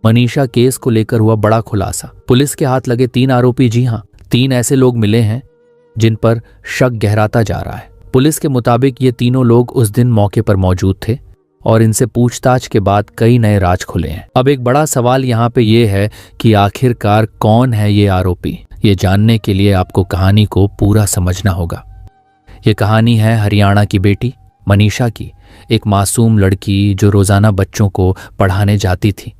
Manisha case को लेकर हुआ बड़ा खुलासा। पुलिस के हाथ लगे 3 आरोपी, जी हां, 3 ऐसे लोग मिले हैं जिन पर शक गहराता जा रहा है। पुलिस के मुताबिक ये तीनों लोग उस दिन मौके पर मौजूद थे और इनसे पूछताछ के बाद कई नए राज खुले हैं। अब एक बड़ा सवाल यहाँ पे ये है कि आखिरकार कौन है ये आरोपी। ये जानने के लिए आपको कहानी को पूरा समझना होगा। ये कहानी है हरियाणा की बेटी मनीषा की, एक मासूम लड़की जो रोजाना बच्चों को पढ़ाने जाती थी,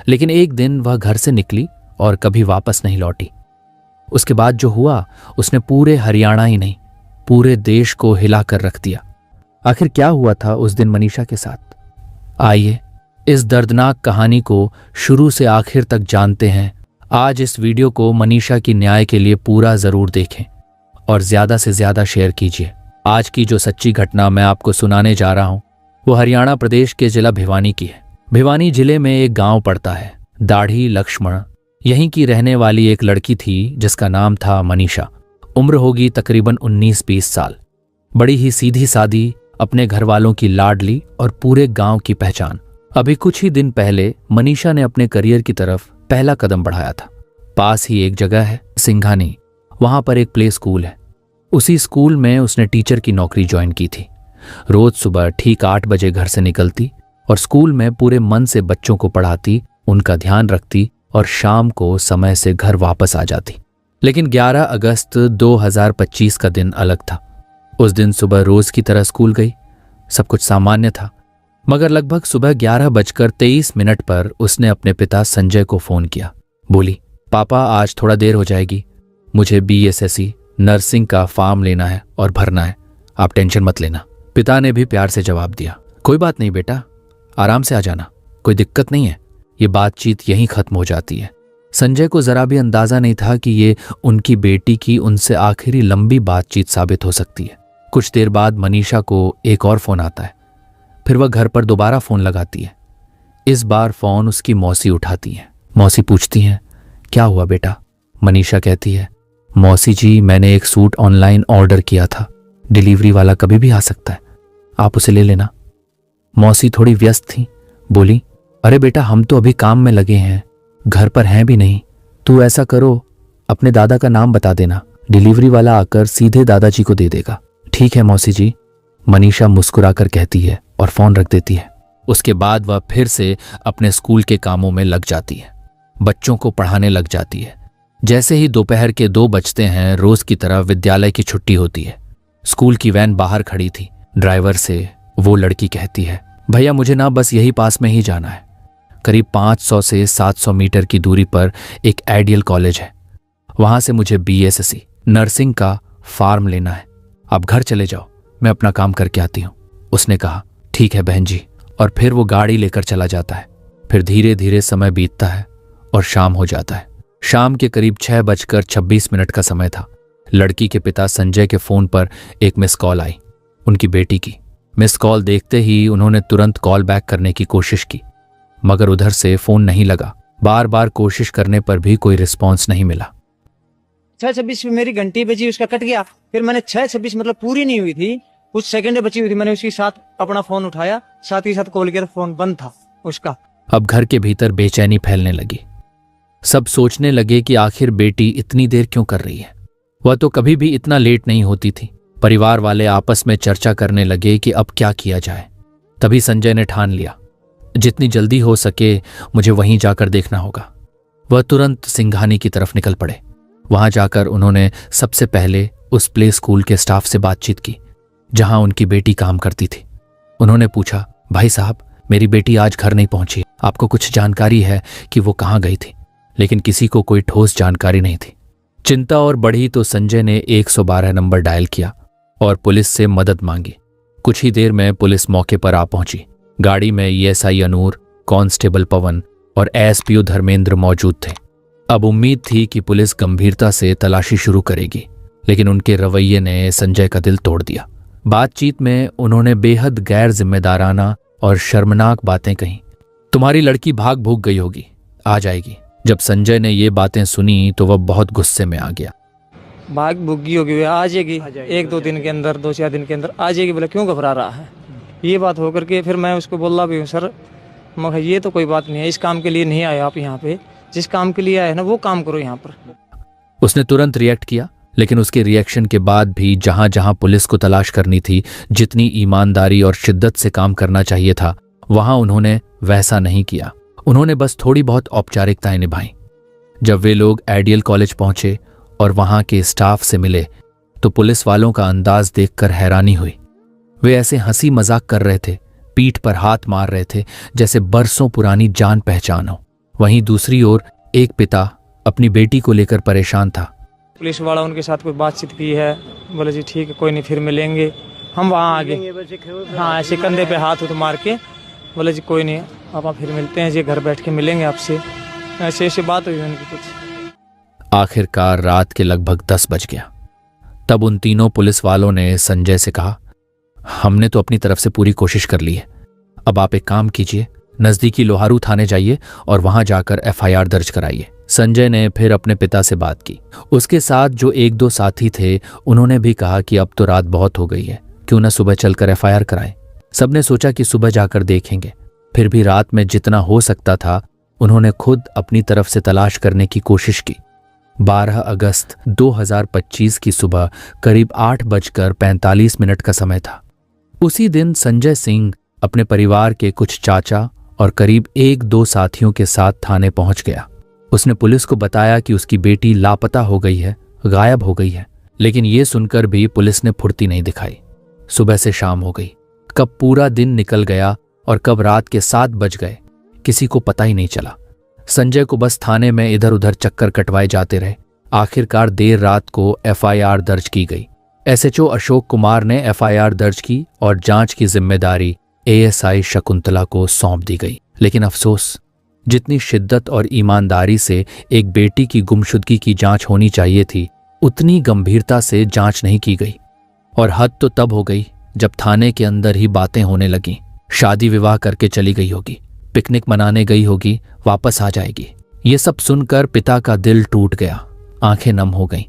लेकिन एक दिन वह घर से निकली और कभी वापस नहीं लौटी। उसके बाद जो हुआ उसने पूरे हरियाणा ही नहीं, पूरे देश को हिला कर रख दिया। आखिर क्या हुआ था उस दिन मनीषा के साथ? आइए इस दर्दनाक कहानी को शुरू से आखिर तक जानते हैं। आज इस वीडियो को मनीषा की न्याय के लिए पूरा जरूर देखें और ज्यादा से ज्यादा शेयर कीजिए। आज की जो सच्ची घटना मैं आपको सुनाने जा रहा हूं वो हरियाणा प्रदेश के जिला भिवानी की है। भिवानी जिले में एक गांव पड़ता है, दाढ़ी लक्ष्मण। यहीं की रहने वाली एक लड़की थी जिसका नाम था मनीषा। उम्र होगी तकरीबन 19-20 साल। बड़ी ही सीधी सादी, अपने घर वालों की लाडली और पूरे गांव की पहचान। अभी कुछ ही दिन पहले मनीषा ने अपने करियर की तरफ पहला कदम बढ़ाया था। पास ही एक जगह है सिंघानी, वहां पर एक प्ले स्कूल है। उसी स्कूल में उसने टीचर की नौकरी ज्वाइन की थी। रोज सुबह ठीक 8 बजे घर से निकलती और स्कूल में पूरे मन से बच्चों को पढ़ाती, उनका ध्यान रखती और शाम को समय से घर वापस आ जाती। लेकिन 11 अगस्त 2025 का दिन अलग था। उस दिन सुबह रोज की तरह स्कूल गई। सब कुछ सामान्य था, मगर लगभग सुबह 11:23 पर उसने अपने पिता संजय को फोन किया। बोली, पापा आज थोड़ा देर हो जाएगी, मुझे BSSC नर्सिंग का फॉर्म लेना है और भरना है, आप टेंशन मत लेना। पिता ने भी प्यार से जवाब दिया, कोई बात नहीं बेटा, आराम से आ जाना, कोई दिक्कत नहीं है। ये बातचीत यहीं खत्म हो जाती है। संजय को जरा भी अंदाजा नहीं था कि ये उनकी बेटी की उनसे आखिरी लंबी बातचीत साबित हो सकती है। कुछ देर बाद मनीषा को एक और फोन आता है। फिर वह घर पर दोबारा फोन लगाती है। इस बार फोन उसकी मौसी उठाती है। मौसी पूछती हैं, क्या हुआ बेटा? मनीषा कहती है, मौसी जी मैंने एक सूट ऑनलाइन ऑर्डर किया था, डिलीवरी वाला कभी भी आ सकता है, आप उसे ले लेना। मौसी थोड़ी व्यस्त थी, बोली, अरे बेटा हम तो अभी काम में लगे हैं, घर पर हैं भी नहीं। तू ऐसा करो, अपने दादा का नाम बता देना, डिलीवरी वाला आकर सीधे दादाजी को दे देगा। ठीक है मौसी जी, मनीषा मुस्कुराकर कहती है और फोन रख देती है। उसके बाद वह फिर से अपने स्कूल के कामों में लग जाती है, बच्चों को पढ़ाने लग जाती है। जैसे ही दोपहर के 2 बजते हैं, रोज की तरह विद्यालय की छुट्टी होती है। स्कूल की वैन बाहर खड़ी थी। ड्राइवर से वो लड़की कहती है, भैया मुझे ना बस यही पास में ही जाना है। करीब 500 से 700 मीटर की दूरी पर एक आइडियल कॉलेज है, वहां से मुझे BSSC नर्सिंग का फॉर्म लेना है। आप घर चले जाओ, मैं अपना काम करके आती हूँ। उसने कहा, ठीक है बहन जी, और फिर वो गाड़ी लेकर चला जाता है। फिर धीरे धीरे समय बीतता है और शाम हो जाता है। शाम के करीब 6:26 का समय था। लड़की के पिता संजय के फोन पर एक मिस कॉल आई, उनकी बेटी की। मिस कॉल देखते ही उन्होंने तुरंत कॉल बैक करने की कोशिश की, मगर उधर से फोन नहीं लगा। बार बार कोशिश करने पर भी कोई रिस्पॉन्स नहीं मिला। 6:26 में मेरी घंटी बजी, उसका कट गया। फिर मैंने 6:26 मतलब पूरी नहीं हुई थी, कुछ सेकंड बची हुई थी, मैंने उसके साथ अपना फोन उठाया, साथ ही साथ कॉल किया, फोन बंद था उसका। अब घर के भीतर बेचैनी फैलने लगी। सब सोचने लगे कि आखिर बेटी इतनी देर क्यों कर रही है, वह तो कभी भी इतना लेट नहीं होती थी। परिवार वाले आपस में चर्चा करने लगे कि अब क्या किया जाए। तभी संजय ने ठान लिया, जितनी जल्दी हो सके मुझे वहीं जाकर देखना होगा। वह तुरंत सिंघानी की तरफ निकल पड़े। वहां जाकर उन्होंने सबसे पहले उस प्ले स्कूल के स्टाफ से बातचीत की जहां उनकी बेटी काम करती थी। उन्होंने पूछा, भाई साहब मेरी बेटी आज घर नहीं पहुंची, आपको कुछ जानकारी है कि वो कहाँ गई थी? लेकिन किसी को कोई ठोस जानकारी नहीं थी। चिंता और बढ़ी तो संजय ने 112 नंबर डायल किया और पुलिस से मदद मांगी। कुछ ही देर में पुलिस मौके पर आ पहुंची। गाड़ी में ESI अनूर, कांस्टेबल पवन और ASPO धर्मेंद्र मौजूद थे। अब उम्मीद थी कि पुलिस गंभीरता से तलाशी शुरू करेगी, लेकिन उनके रवैये ने संजय का दिल तोड़ दिया। बातचीत में उन्होंने बेहद गैर जिम्मेदाराना और शर्मनाक बातें कहीं। तुम्हारी लड़की भाग भूग गई होगी, आ जाएगी। जब संजय ने ये बातें सुनी तो वह बहुत गुस्से में आ गया। भाग भुग्गी होगी, आ जाएगी 1-2 दिन के अंदर, 2-4 दिन के अंदर आ जाएगी। बोला क्यों घबरा रहा है? ये बात होकर के फिर मैं उसको बोला भी हूँ, सर मैं कहा ये तो कोई बात नहीं है, इस काम के लिए नहीं आए आप यहाँ पे, जिस काम के लिए आए ना वो काम करो यहाँ पर। उसने तुरंत रिएक्ट किया, लेकिन उसके रिएक्शन के बाद भी जहां जहां पुलिस को तलाश करनी थी, जितनी ईमानदारी और शिद्दत से काम करना चाहिए था, वहां उन्होंने वैसा नहीं किया। उन्होंने बस थोड़ी बहुत औपचारिकताएं निभाई। जब वे लोग आइडियल कॉलेज पहुंचे और वहां के स्टाफ से मिले तो पुलिस वालों का अंदाज देखकर हैरानी हुई। वे ऐसे हंसी मजाक कर रहे थे, पीठ पर हाथ मार रहे थे, जैसे बरसों पुरानी जान पहचान हो। वहीं दूसरी ओर एक पिता अपनी बेटी को लेकर परेशान था। पुलिस वाला उनके साथ कोई बातचीत की है, बोले जी ठीक है कोई नहीं, फिर मिलेंगे। हम वहाँ आगे, हाँ ऐसे कंधे पे हाथ उठ मार के बोले जी कोई नहीं, आप फिर मिलते हैं जी, घर बैठ के मिलेंगे आपसे। ऐसे ऐसी बात हुई उनकी कुछ। आखिरकार रात के लगभग 10 बज गया। तब उन तीनों पुलिस वालों ने संजय से कहा, हमने तो अपनी तरफ से पूरी कोशिश कर ली है, अब आप एक काम कीजिए, नजदीकी लोहारू थाने जाइए और वहां जाकर एफआईआर दर्ज कराइए। संजय ने फिर अपने पिता से बात की। उसके साथ जो एक दो साथी थे उन्होंने भी कहा कि अब तो रात बहुत हो गई है, क्यों न सुबह चलकर एफआईआर कराएं। सबने सोचा कि सुबह जाकर देखेंगे। फिर भी रात में जितना हो सकता था उन्होंने खुद अपनी तरफ से तलाश करने की कोशिश की। 12 अगस्त 2025 की सुबह करीब 8:45 का समय था। उसी दिन संजय सिंह अपने परिवार के कुछ चाचा और करीब 1-2 साथियों के साथ थाने पहुंच गया। उसने पुलिस को बताया कि उसकी बेटी लापता हो गई है, गायब हो गई है। लेकिन यह सुनकर भी पुलिस ने फुर्ती नहीं दिखाई। सुबह से शाम हो गई, कब पूरा दिन निकल गया और कब रात के 7 बज गए किसी को पता ही नहीं चला। संजय को बस थाने में इधर उधर चक्कर कटवाए जाते रहे। आखिरकार देर रात को एफआईआर दर्ज की गई। एसएचओ अशोक कुमार ने एफआईआर दर्ज की और जांच की जिम्मेदारी एएसआई शकुंतला को सौंप दी गई। लेकिन अफसोस, जितनी शिद्दत और ईमानदारी से एक बेटी की गुमशुदगी की जांच होनी चाहिए थी, उतनी गंभीरता से जांच नहीं की गई। और हद तो तब हो गई जब थाने के अंदर ही बातें होने लगीं। शादी विवाह करके चली गई होगी, पिकनिक मनाने गई होगी, वापस आ जाएगी। ये सब सुनकर पिता का दिल टूट गया, आंखें नम हो गईं।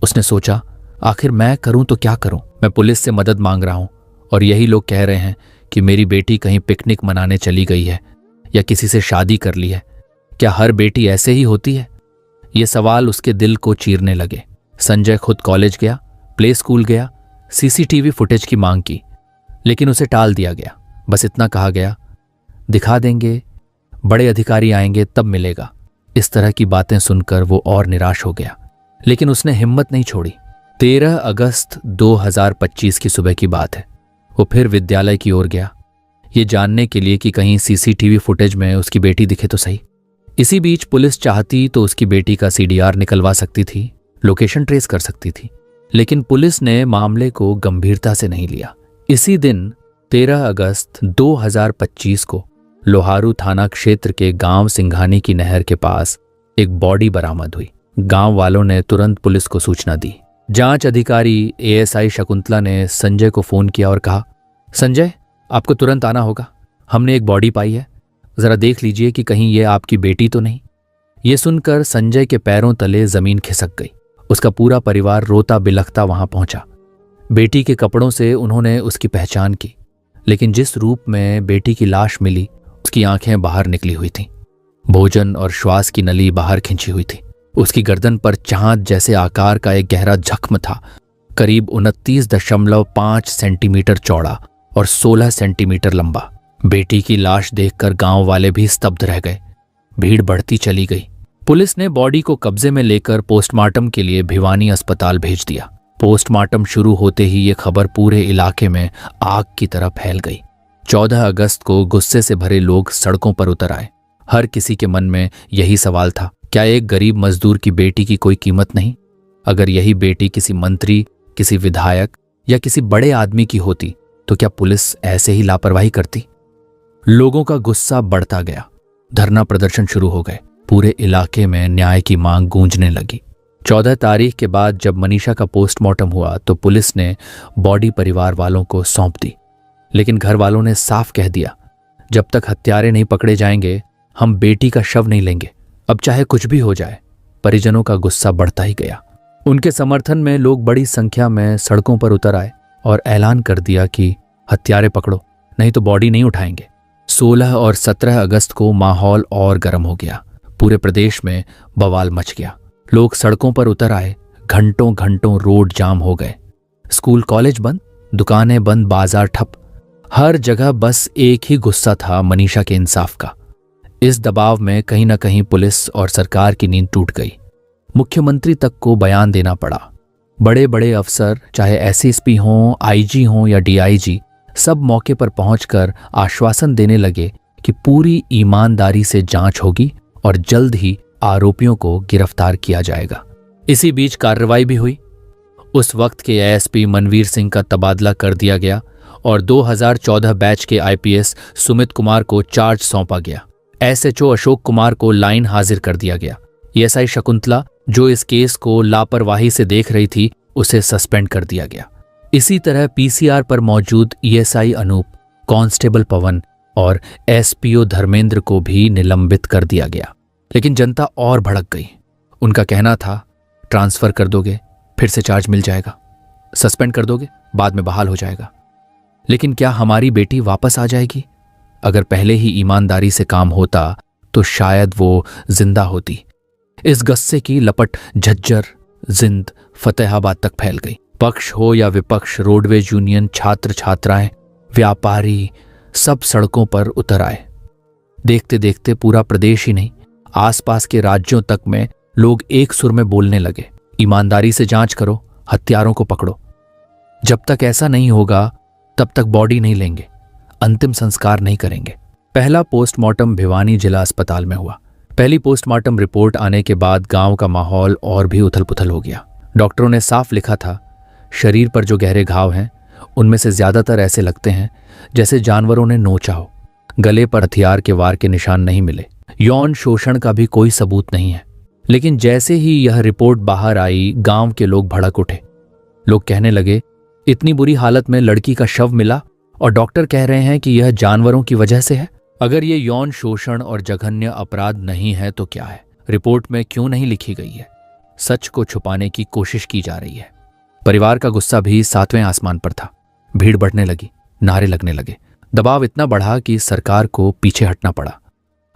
उसने सोचा, आखिर मैं करूं तो क्या करूं? मैं पुलिस से मदद मांग रहा हूं और यही लोग कह रहे हैं कि मेरी बेटी कहीं पिकनिक मनाने चली गई है या किसी से शादी कर ली है। क्या हर बेटी ऐसे ही होती है? ये सवाल उसके दिल को चीरने लगे। संजय खुद कॉलेज गया, प्ले स्कूल गया, सीसीटीवी फुटेज की मांग की, लेकिन उसे टाल दिया गया। बस इतना कहा गया, दिखा देंगे, बड़े अधिकारी आएंगे तब मिलेगा। इस तरह की बातें सुनकर वो और निराश हो गया, लेकिन उसने हिम्मत नहीं छोड़ी। 13 अगस्त 2025 की सुबह की बात है। वो फिर विद्यालय की ओर गया, ये जानने के लिए कि कहीं सीसीटीवी फुटेज में उसकी बेटी दिखे तो सही। इसी बीच पुलिस चाहती तो उसकी बेटी का सीडीआर निकलवा सकती थी, लोकेशन ट्रेस कर सकती थी, लेकिन पुलिस ने मामले को गंभीरता से नहीं लिया। इसी दिन 13 अगस्त 2025 को लोहारू थाना क्षेत्र के गांव सिंघानी की नहर के पास एक बॉडी बरामद हुई। गांव वालों ने तुरंत पुलिस को सूचना दी। जांच अधिकारी एएसआई शकुंतला ने संजय को फोन किया और कहा, संजय आपको तुरंत आना होगा, हमने एक बॉडी पाई है, जरा देख लीजिए कि कहीं ये आपकी बेटी तो नहीं। ये सुनकर संजय के पैरों तले जमीन खिसक गई। उसका पूरा परिवार रोता बिलखता वहां पहुंचा। बेटी के कपड़ों से उन्होंने उसकी पहचान की, लेकिन जिस रूप में बेटी की लाश मिली उसकी आंखें बाहर निकली हुई थीं, भोजन और श्वास की नली बाहर खिंची हुई थी। उसकी गर्दन पर चांद जैसे आकार का एक गहरा जख्म था, करीब 29.5 सेंटीमीटर चौड़ा और 16 सेंटीमीटर लंबा। बेटी की लाश देखकर गांव वाले भी स्तब्ध रह गए। भीड़ बढ़ती चली गई। पुलिस ने बॉडी को कब्जे में लेकर पोस्टमार्टम के लिए भिवानी अस्पताल भेज दिया। पोस्टमार्टम शुरू होते ही ये खबर पूरे इलाके में आग की तरह फैल गई। 14 अगस्त को गुस्से से भरे लोग सड़कों पर उतर आए। हर किसी के मन में यही सवाल था, क्या एक गरीब मजदूर की बेटी की कोई कीमत नहीं? अगर यही बेटी किसी मंत्री, किसी विधायक या किसी बड़े आदमी की होती तो क्या पुलिस ऐसे ही लापरवाही करती? लोगों का गुस्सा बढ़ता गया। धरना प्रदर्शन शुरू हो गए। पूरे इलाके में न्याय की मांग गूंजने लगी। 14 तारीख के बाद जब मनीषा का पोस्टमार्टम हुआ तो पुलिस ने बॉडी परिवार वालों को सौंप दी, लेकिन घर वालों ने साफ कह दिया, जब तक हत्यारे नहीं पकड़े जाएंगे हम बेटी का शव नहीं लेंगे, अब चाहे कुछ भी हो जाए। परिजनों का गुस्सा बढ़ता ही गया। उनके समर्थन में लोग बड़ी संख्या में सड़कों पर उतर आए और ऐलान कर दिया कि हत्यारे पकड़ो, नहीं तो बॉडी नहीं उठाएंगे। 16 और 17 अगस्त को माहौल और गर्म हो गया। पूरे प्रदेश में बवाल मच गया। लोग सड़कों पर उतर आए। घंटों घंटों रोड जाम हो गए। स्कूल कॉलेज बंद, दुकानें बंद, बाजार ठप। हर जगह बस एक ही गुस्सा था, मनीषा के इंसाफ का। इस दबाव में कहीं ना कहीं पुलिस और सरकार की नींद टूट गई। मुख्यमंत्री तक को बयान देना पड़ा। बड़े बड़े अफसर, चाहे एसएसपी हों, आईजी हों या डीआईजी, सब मौके पर पहुंचकर आश्वासन देने लगे कि पूरी ईमानदारी से जांच होगी और जल्द ही आरोपियों को गिरफ्तार किया जाएगा। इसी बीच कार्रवाई भी हुई। उस वक्त के एएसपी मनवीर सिंह का तबादला कर दिया गया और 2014 बैच के आईपीएस सुमित कुमार को चार्ज सौंपा गया। एसएचओ अशोक कुमार को लाइन हाजिर कर दिया गया। एएसआई शकुंतला, जो इस केस को लापरवाही से देख रही थी, उसे सस्पेंड कर दिया गया। इसी तरह पीसीआर पर मौजूद ईएसआई अनूप, कांस्टेबल पवन और एसपीओ धर्मेंद्र को भी निलंबित कर दिया गया। लेकिन जनता और भड़क गई। उनका कहना था, ट्रांसफर कर दोगे फिर से चार्ज मिल जाएगा, सस्पेंड कर दोगे बाद में बहाल हो जाएगा। लेकिन क्या हमारी बेटी वापस आ जाएगी? अगर पहले ही ईमानदारी से काम होता तो शायद वो जिंदा होती। इस गस्से की लपट झज्जर, जिंद, फतेहाबाद तक फैल गई। पक्ष हो या विपक्ष, रोडवेज यूनियन, छात्र छात्राएं, व्यापारी, सब सड़कों पर उतर आए। देखते देखते पूरा प्रदेश ही नहीं, आसपास के राज्यों तक में लोग एक सुर में बोलने लगे, ईमानदारी से जांच करो, हत्यारों को पकड़ो। जब तक ऐसा नहीं होगा तब तक बॉडी नहीं लेंगे, अंतिम संस्कार नहीं करेंगे। पहला पोस्टमार्टम भिवानी जिला अस्पताल में हुआ। पहली पोस्टमार्टम रिपोर्ट आने के बाद गांव का माहौल और भी उथल पुथल हो गया। डॉक्टरों ने साफ लिखा था, शरीर पर जो गहरे घाव हैं उनमें से ज्यादातर ऐसे लगते हैं जैसे जानवरों ने नोचा हो। गले पर हथियार के वार के निशान नहीं मिले। यौन शोषण का भी कोई सबूत नहीं है। लेकिन जैसे ही यह रिपोर्ट बाहर आई, गांव के लोग भड़क उठे। लोग कहने लगे, इतनी बुरी हालत में लड़की का शव मिला और डॉक्टर कह रहे हैं कि यह जानवरों की वजह से है। अगर ये यौन शोषण और जघन्य अपराध नहीं है तो क्या है? रिपोर्ट में क्यों नहीं लिखी गई है? सच को छुपाने की कोशिश की जा रही है। परिवार का गुस्सा भी 7वें आसमान पर था। भीड़ बढ़ने लगी, नारे लगने लगे। दबाव इतना बढ़ा कि सरकार को पीछे हटना पड़ा।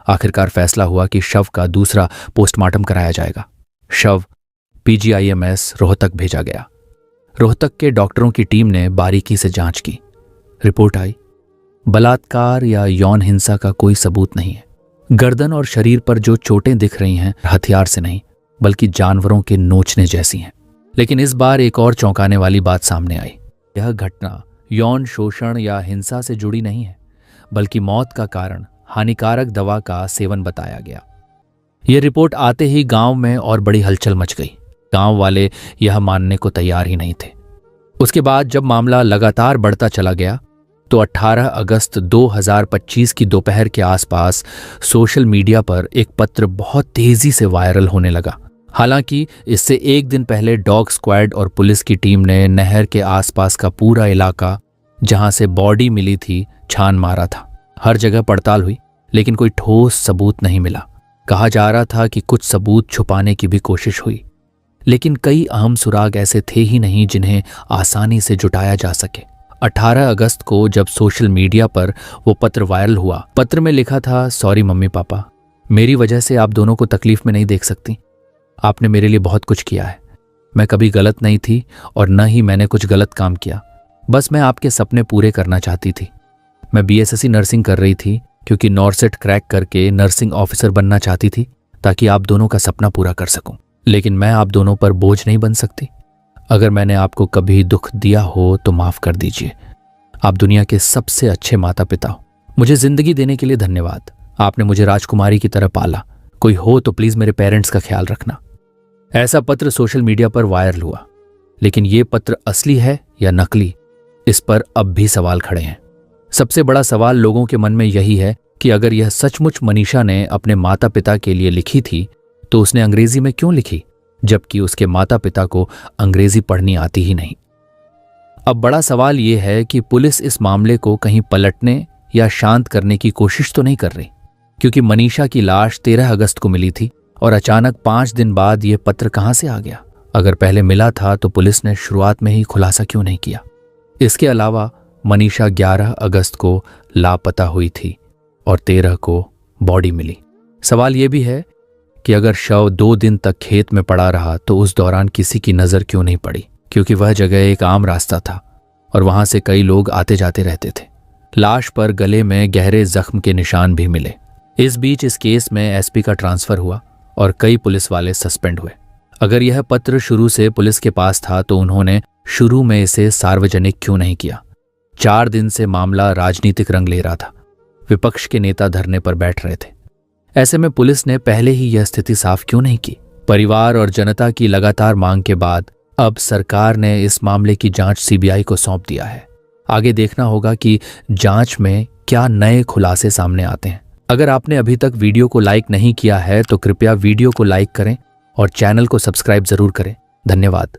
आखिरकार फैसला हुआ कि शव का दूसरा पोस्टमार्टम कराया जाएगा। शव पीजीआईएमएस रोहतक भेजा गया। रोहतक के डॉक्टरों की टीम ने बारीकी से जांच की। रिपोर्ट आई, बलात्कार या यौन हिंसा का कोई सबूत नहीं है। गर्दन और शरीर पर जो चोटें दिख रही हैं हथियार से नहीं बल्कि जानवरों के नोचने जैसी हैं। लेकिन इस बार एक और चौंकाने वाली बात सामने आई। यह घटना यौन शोषण या हिंसा से जुड़ी नहीं है बल्कि मौत का कारण हानिकारक दवा का सेवन बताया गया। यह रिपोर्ट आते ही गांव में और बड़ी हलचल मच गई। गांव वाले यह मानने को तैयार ही नहीं थे। उसके बाद जब मामला लगातार बढ़ता चला गया तो 18 अगस्त 2025 की दोपहर के आसपास सोशल मीडिया पर एक पत्र बहुत तेजी से वायरल होने लगा। हालांकि इससे एक दिन पहले डॉग स्क्वाड और पुलिस की टीम ने नहर के आसपास का पूरा इलाका जहां से बॉडी मिली थी छान मारा था। हर जगह पड़ताल हुई लेकिन कोई ठोस सबूत नहीं मिला। कहा जा रहा था कि कुछ सबूत छुपाने की भी कोशिश हुई, लेकिन कई अहम सुराग ऐसे थे ही नहीं जिन्हें आसानी से जुटाया जा सके। 18 अगस्त को जब सोशल मीडिया पर वो पत्र वायरल हुआ, पत्र में लिखा था, सॉरी मम्मी पापा, मेरी वजह से आप दोनों को तकलीफ में नहीं देख सकती। आपने मेरे लिए बहुत कुछ किया है। मैं कभी गलत नहीं थी और न ही मैंने कुछ गलत काम किया। बस मैं आपके सपने पूरे करना चाहती थी। मैं बीएसएससी नर्सिंग कर रही थी क्योंकि नॉर्सेट क्रैक करके नर्सिंग ऑफिसर बनना चाहती थी ताकि आप दोनों का सपना पूरा कर सकूं। लेकिन मैं आप दोनों पर बोझ नहीं बन सकती। अगर मैंने आपको कभी दुख दिया हो तो माफ कर दीजिए। आप दुनिया के सबसे अच्छे माता पिता हो। मुझे जिंदगी देने के लिए धन्यवाद। आपने मुझे राजकुमारी की तरह पाला। कोई हो तो प्लीज मेरे पेरेंट्स का ख्याल रखना। ऐसा पत्र सोशल मीडिया पर वायरल हुआ, लेकिन यह पत्र असली है या नकली, इस पर अब भी सवाल खड़े हैं। सबसे बड़ा सवाल लोगों के मन में यही है कि अगर यह सचमुच मनीषा ने अपने माता पिता के लिए लिखी थी तो उसने अंग्रेजी में क्यों लिखी, जबकि उसके माता पिता को अंग्रेजी पढ़नी आती ही नहीं। अब बड़ा सवाल यह है कि पुलिस इस मामले को कहीं पलटने या शांत करने की कोशिश तो नहीं कर रही, क्योंकि मनीषा की लाश 13 अगस्त को मिली थी और अचानक 5 दिन बाद यह पत्र कहां से आ गया। अगर पहले मिला था तो पुलिस ने शुरुआत में ही खुलासा क्यों नहीं किया। इसके अलावा मनीषा 11 अगस्त को लापता हुई थी। और 13 को बॉडी मिली। सवाल यह भी है कि अगर शव 2 दिन तक खेत में पड़ा रहा तो उस दौरान किसी की नज़र क्यों नहीं पड़ी, क्योंकि वह जगह एक आम रास्ता था और वहां से कई लोग आते जाते रहते थे। लाश पर गले में गहरे जख्म के निशान भी मिले। इस बीच इस केस में एसपी का ट्रांसफर हुआ और कई पुलिस वाले सस्पेंड हुए। अगर यह पत्र शुरू से पुलिस के पास था तो उन्होंने शुरू में इसे सार्वजनिक क्यों नहीं किया? 4 दिन से मामला राजनीतिक रंग ले रहा था। विपक्ष के नेता धरने पर बैठ रहे थे। ऐसे में पुलिस ने पहले ही यह स्थिति साफ क्यों नहीं की? परिवार और जनता की लगातार मांग के बाद अब सरकार ने इस मामले की जांच सीबीआई को सौंप दिया है। आगे देखना होगा कि जांच में क्या नए खुलासे सामने आते हैं। अगर आपने अभी तक वीडियो को लाइक नहीं किया है तो कृपया वीडियो को लाइक करें और चैनल को सब्सक्राइब जरूर करें। धन्यवाद।